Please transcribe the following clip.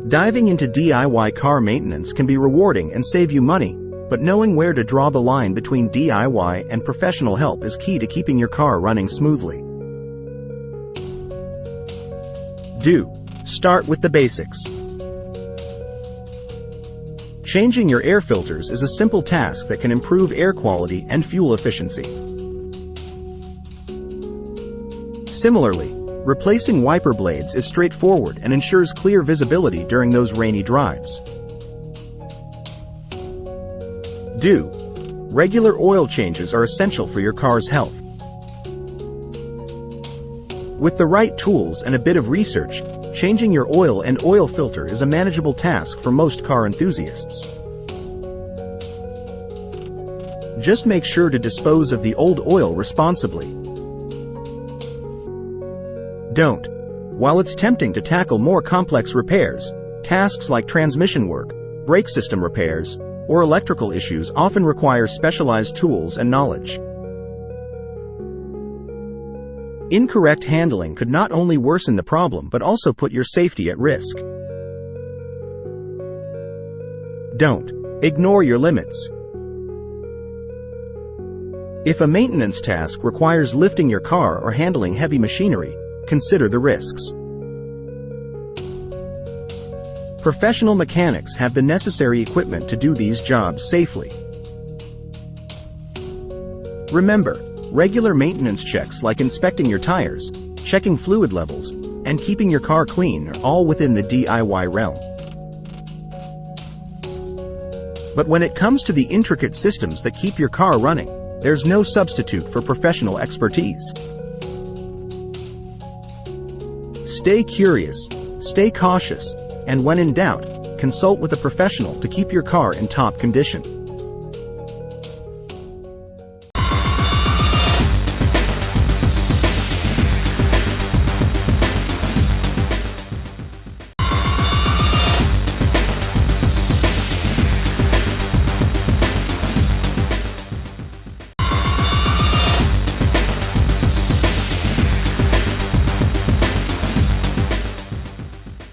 Diving into DIY car maintenance can be rewarding and save you money, but knowing where to draw the line between DIY and professional help is key to keeping your car running smoothly. Start with the basics. Changing your air filters is a simple task that can improve air quality and fuel efficiency. Similarly, replacing wiper blades is straightforward and ensures clear visibility during those rainy drives. Regular oil changes are essential for your car's health. With the right tools and a bit of research, changing your oil and oil filter is a manageable task for most car enthusiasts. Just make sure to dispose of the old oil responsibly. While it's tempting to tackle more complex repairs, tasks like transmission work, brake system repairs, or electrical issues often require specialized tools and knowledge. Incorrect handling could not only worsen the problem but also put your safety at risk. Don't ignore your limits. If a maintenance task requires lifting your car or handling heavy machinery, consider the risks. Professional mechanics have the necessary equipment to do these jobs safely. Remember, regular maintenance checks like inspecting your tires, checking fluid levels, and keeping your car clean are all within the DIY realm. But when it comes to the intricate systems that keep your car running, there's no substitute for professional expertise. Stay curious, stay cautious, and when in doubt, consult with a professional to keep your car in top condition.